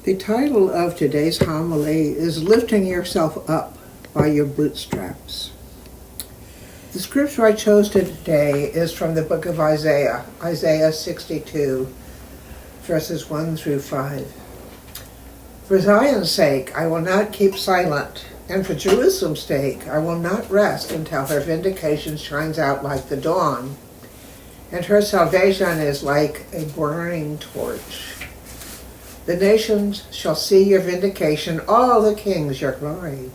The title of today's homily is Lifting Yourself Up by Your Bootstraps. The scripture I chose today is from the book of Isaiah, Isaiah 62, verses 1 through 5. For Zion's sake I will not keep silent, and for Jerusalem's sake I will not rest until her vindication shines out like the dawn, and her salvation is like a burning torch. The nations shall see your vindication, all the kings your glory.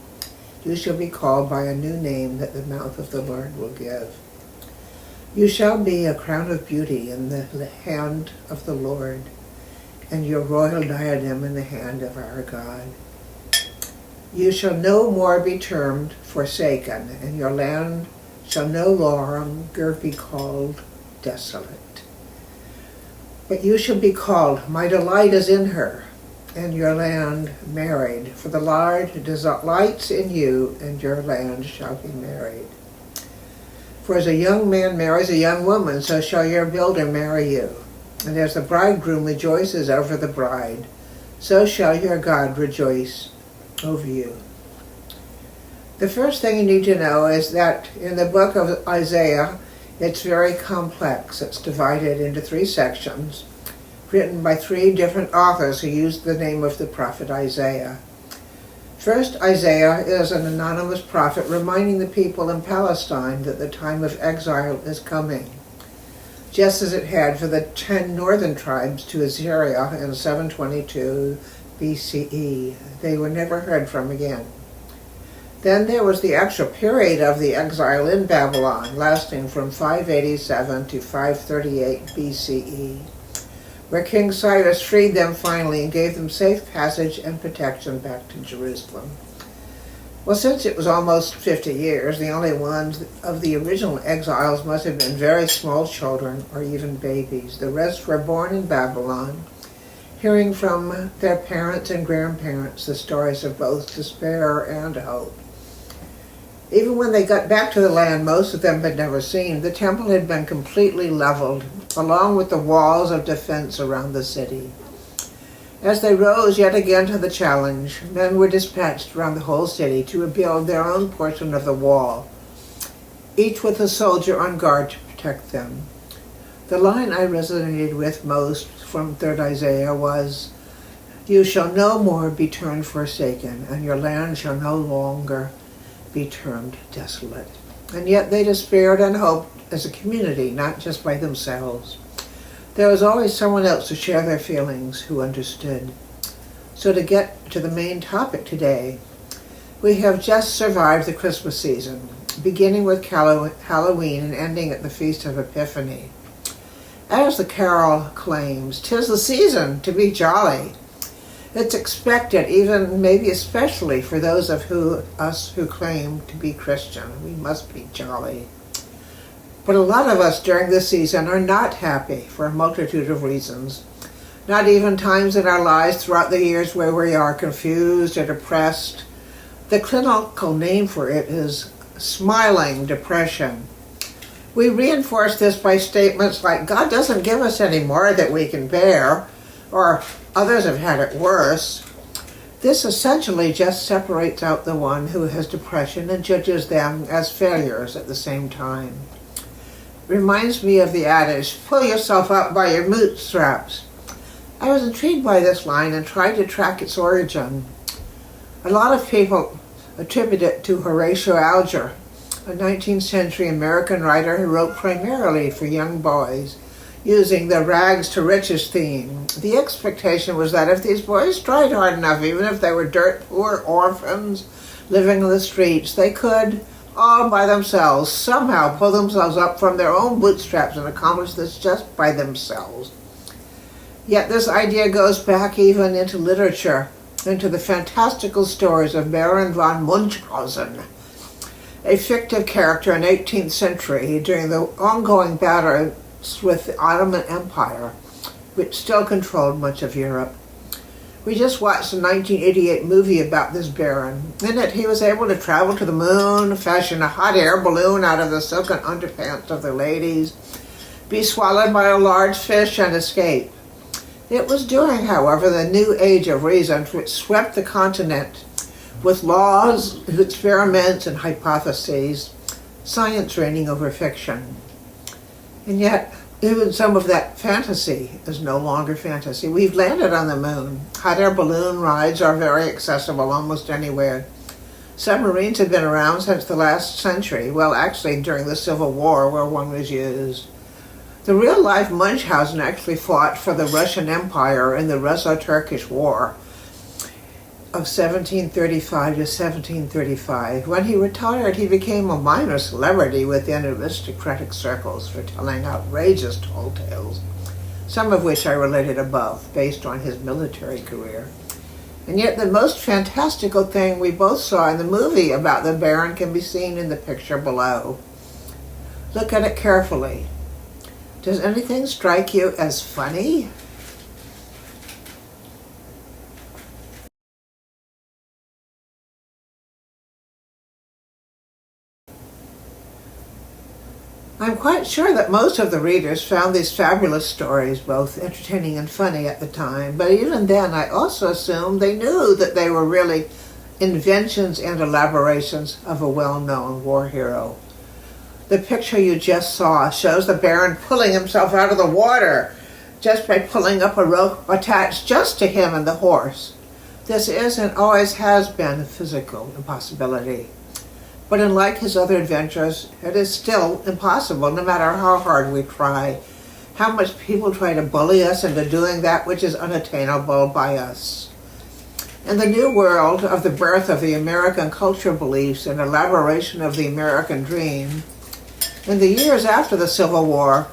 You shall be called by a new name that the mouth of the Lord will give. You shall be a crown of beauty in the hand of the Lord, and your royal diadem in the hand of our God. You shall no more be termed forsaken, and your land shall no longer be called desolate. But you shall be called, my delight is in her, and your land married. For the Lord delights in you, and your land shall be married. For as a young man marries a young woman, so shall your builder marry you. And as the bridegroom rejoices over the bride, so shall your God rejoice over you. The first thing you need to know is that in the book of Isaiah, it's very complex. It's divided into 3 sections, written by 3 different authors who used the name of the prophet Isaiah. First, Isaiah is an anonymous prophet reminding the people in Palestine that the time of exile is coming, just as it had for the 10 northern tribes to Assyria in 722 BCE. They were never heard from again. Then there was the actual period of the exile in Babylon, lasting from 587 to 538 BCE, where King Cyrus freed them finally and gave them safe passage and protection back to Jerusalem. Well, since it was almost 50 years, the only ones of the original exiles must have been very small children or even babies. The rest were born in Babylon, hearing from their parents and grandparents the stories of both despair and hope. Even when they got back to the land most of them had never seen, the temple had been completely leveled, along with the walls of defense around the city. As they rose yet again to the challenge, men were dispatched around the whole city to build their own portion of the wall, each with a soldier on guard to protect them. The line I resonated with most from 3rd Isaiah was, "You shall no more be termed forsaken, and your land shall no longer be termed desolate." And yet they despaired and hoped as a community, not just by themselves. There was always someone else to share their feelings who understood. So to get to the main topic today, we have just survived the Christmas season, beginning with Halloween and ending at the Feast of Epiphany. As the carol claims, 'tis the season to be jolly. It's expected, even maybe especially for those of us who claim to be Christian. We must be jolly. But a lot of us during this season are not happy for a multitude of reasons. Not even times in our lives throughout the years where we are confused or depressed. The clinical name for it is smiling depression. We reinforce this by statements like, God doesn't give us any more that we can bear, or others have had it worse. This essentially just separates out the one who has depression and judges them as failures at the same time. Reminds me of the adage, pull yourself up by your bootstraps. I was intrigued by this line and tried to track its origin. A lot of people attribute it to Horatio Alger, a 19th century American writer who wrote primarily for young boys, using the rags to riches theme. The expectation was that if these boys tried hard enough, even if they were dirt poor orphans living on the streets, they could, all by themselves, somehow pull themselves up from their own bootstraps and accomplish this just by themselves. Yet this idea goes back even into literature, into the fantastical stories of Baron von Munchausen, a fictive character in the 18th century during the ongoing battles with the Ottoman Empire, which still controlled much of Europe. We just watched a 1988 movie about this baron. In it, he was able to travel to the moon, fashion a hot air balloon out of the silken underpants of the ladies, be swallowed by a large fish, and escape. It was during, however, the new age of reason which swept the continent with laws, experiments, and hypotheses, science reigning over fiction. And yet, even some of that fantasy is no longer fantasy. We've landed on the moon. Hot air balloon rides are very accessible almost anywhere. Submarines have been around since the last century. Well, actually, during the Civil War, where one was used. The real-life Munchausen actually fought for the Russian Empire in the Russo-Turkish War of 1735 to 1735. When he retired, he became a minor celebrity within aristocratic circles for telling outrageous tall tales, some of which I related above, based on his military career. And yet the most fantastical thing we both saw in the movie about the Baron can be seen in the picture below. Look at it carefully. Does anything strike you as funny? I'm quite sure that most of the readers found these fabulous stories both entertaining and funny at the time, but even then I also assumed they knew that they were really inventions and elaborations of a well-known war hero. The picture you just saw shows the Baron pulling himself out of the water just by pulling up a rope attached just to him and the horse. This is and always has been a physical impossibility. But unlike his other adventures, it is still impossible, no matter how hard we try, how much people try to bully us into doing that which is unattainable by us. In the new world of the birth of the American culture beliefs and elaboration of the American dream, in the years after the Civil War,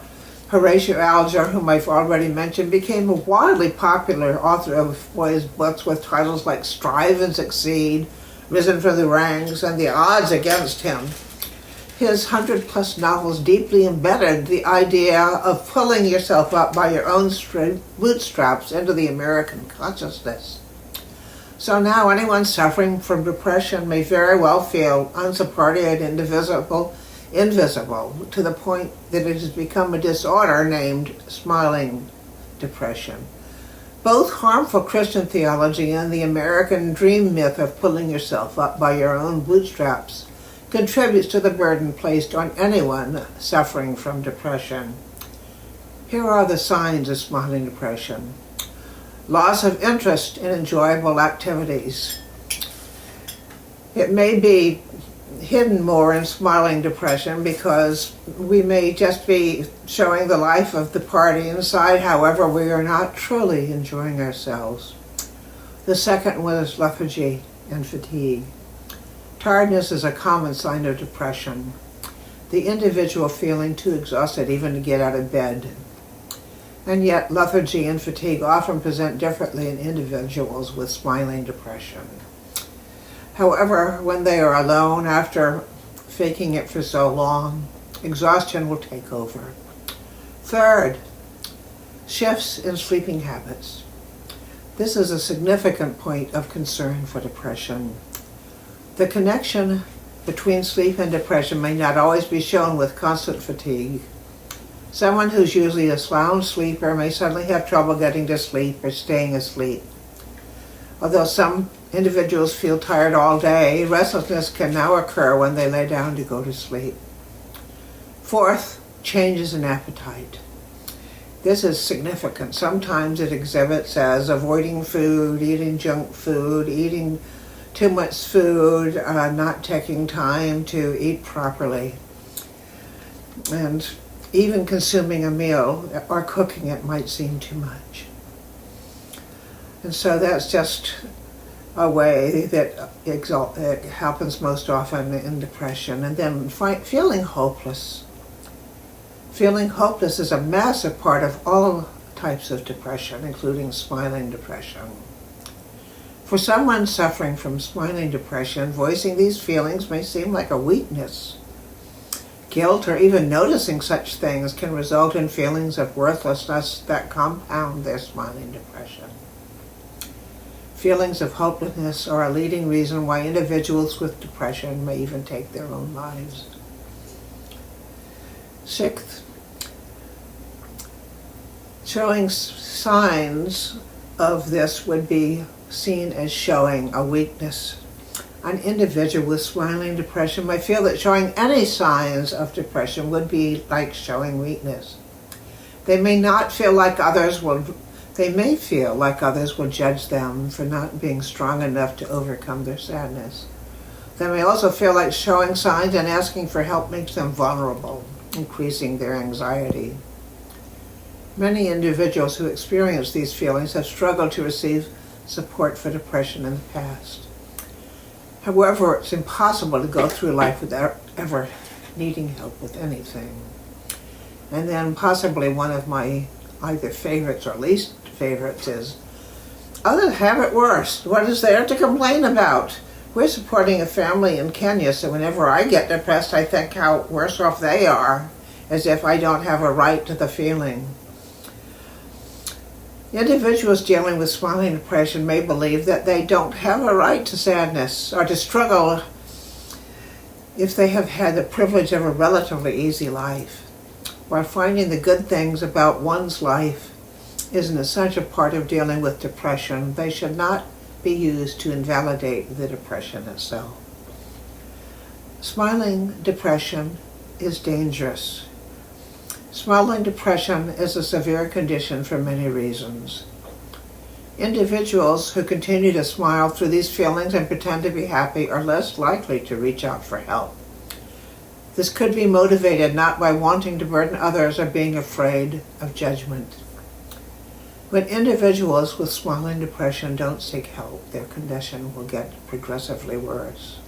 Horatio Alger, whom I've already mentioned, became a wildly popular author of boys' books with titles like Strive and Succeed, Risen from the Ranks, and The Odds Against Him. His 100-plus novels deeply embedded the idea of pulling yourself up by your own bootstraps into the American consciousness. So now anyone suffering from depression may very well feel unsupported, invisible, to the point that it has become a disorder named smiling depression. Both harmful Christian theology and the American dream myth of pulling yourself up by your own bootstraps contributes to the burden placed on anyone suffering from depression. Here are the signs of smiling depression. Loss of interest in enjoyable activities. It may be hidden more in smiling depression because we may just be showing the life of the party inside, however we are not truly enjoying ourselves. The second one is lethargy and fatigue. Tiredness is a common sign of depression. The individual feeling too exhausted even to get out of bed. And yet lethargy and fatigue often present differently in individuals with smiling depression. However, when they are alone after faking it for so long, exhaustion will take over. Third, shifts in sleeping habits. This is a significant point of concern for depression. The connection between sleep and depression may not always be shown with constant fatigue. Someone who's usually a sound sleeper may suddenly have trouble getting to sleep or staying asleep. Although some individuals feel tired all day, restlessness can now occur when they lay down to go to sleep. Fourth, changes in appetite. This is significant. Sometimes it exhibits as avoiding food, eating junk food, eating too much food, not taking time to eat properly, and even consuming a meal or cooking it might seem too much. And so that's just a way that it happens most often in depression. And then feeling hopeless. Feeling hopeless is a massive part of all types of depression, including smiling depression. For someone suffering from smiling depression, voicing these feelings may seem like a weakness. Guilt or even noticing such things can result in feelings of worthlessness that compound their smiling depression. Feelings of hopelessness are a leading reason why individuals with depression may even take their own lives. Sixth, Showing signs of this would be seen as showing a weakness. An individual with smiling depression might feel that showing any signs of depression would be like showing weakness. They may feel like others will judge them for not being strong enough to overcome their sadness. They may also feel like showing signs and asking for help makes them vulnerable, increasing their anxiety. Many individuals who experience these feelings have struggled to receive support for depression in the past. However, it's impossible to go through life without ever needing help with anything. And then possibly one of my either favorites or least favorites is, others have it worse. What is there to complain about? We're supporting a family in Kenya, so whenever I get depressed, I think how worse off they are, as if I don't have a right to the feeling. Individuals dealing with smiling depression may believe that they don't have a right to sadness or to struggle if they have had the privilege of a relatively easy life. While finding the good things about one's life is an essential part of dealing with depression, they should not be used to invalidate the depression itself. Smiling depression is dangerous. Smiling depression is a severe condition for many reasons. Individuals who continue to smile through these feelings and pretend to be happy are less likely to reach out for help. This could be motivated not by wanting to burden others or being afraid of judgment. When individuals with smiling depression don't seek help, their condition will get progressively worse.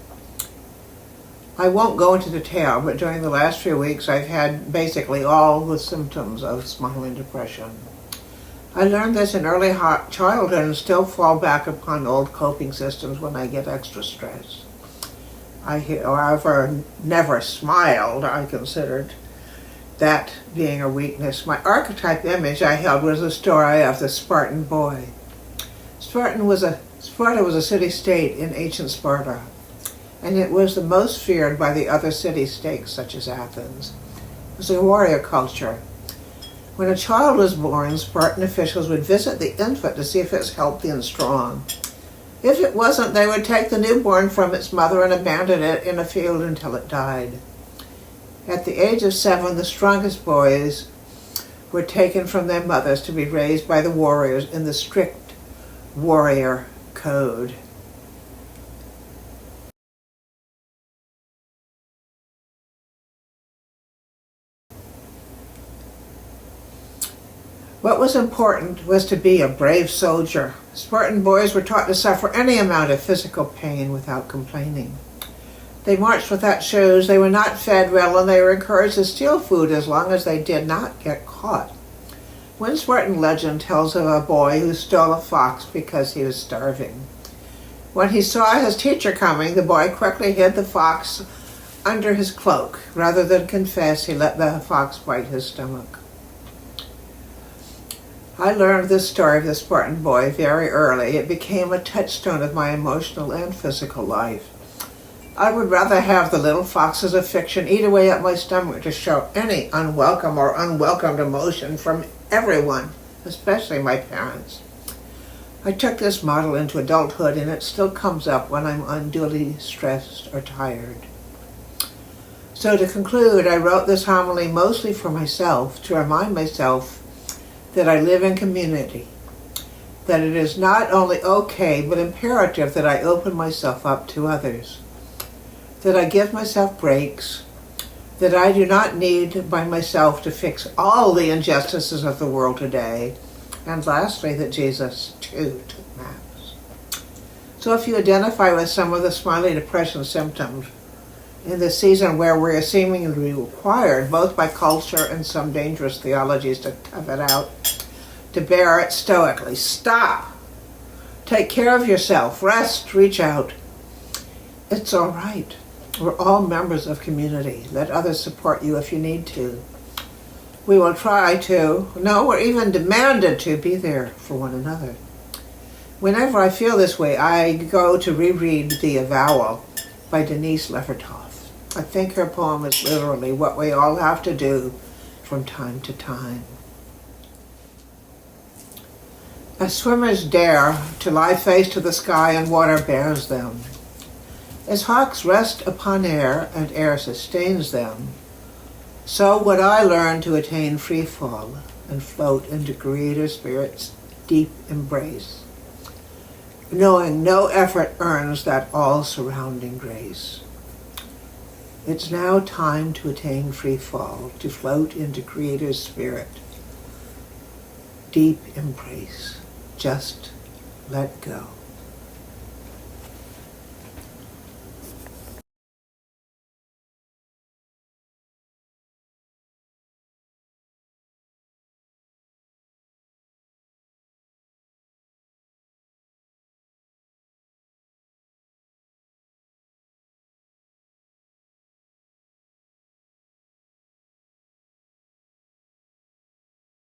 I won't go into detail, but during the last few weeks I've had basically all the symptoms of smiling depression. I learned this in early childhood and still fall back upon old coping systems when I get extra stressed. I, however, never smiled. I considered that being a weakness. My archetype image I held was the story of the Spartan boy. Sparta was a city-state in ancient Sparta, and it was the most feared by the other city-states, such as Athens. It was a warrior culture. When a child was born, Spartan officials would visit the infant to see if it was healthy and strong. If it wasn't, they would take the newborn from its mother and abandon it in a field until it died. At the age of 7, the strongest boys were taken from their mothers to be raised by the warriors in the strict warrior code. What was important was to be a brave soldier. Spartan boys were taught to suffer any amount of physical pain without complaining. They marched without shoes, they were not fed well, and they were encouraged to steal food as long as they did not get caught. One Spartan legend tells of a boy who stole a fox because he was starving. When he saw his teacher coming, the boy quickly hid the fox under his cloak. Rather than confess, he let the fox bite his stomach. I learned this story of the Spartan boy very early. It became a touchstone of my emotional and physical life. I would rather have the little foxes of fiction eat away at my stomach to show any unwelcome or unwelcomed emotion from everyone, especially my parents. I took this model into adulthood, and it still comes up when I'm unduly stressed or tired. So to conclude, I wrote this homily mostly for myself, to remind myself that I live in community, that it is not only okay but imperative that I open myself up to others, that I give myself breaks, that I do not need by myself to fix all the injustices of the world today, and lastly, that Jesus too took maps. So if you identify with some of the smiling depression symptoms in this season where we are seemingly required, both by culture and some dangerous theologies, to tough it out, to bear it stoically, stop, take care of yourself, rest, reach out. It's all right. We're all members of community. Let others support you if you need to. We will try to, no, we're even demanded to be there for one another. Whenever I feel this way, I go to reread The Avowal by Denise Levertov. I think her poem is literally what we all have to do from time to time. As swimmers dare to lie face to the sky and water bears them, as hawks rest upon air and air sustains them, so would I learn to attain free fall and float into Creator Spirit's deep embrace, knowing no effort earns that all-surrounding grace. It's now time to attain free fall, to float into Creator's Spirit. Deep embrace. Just let go.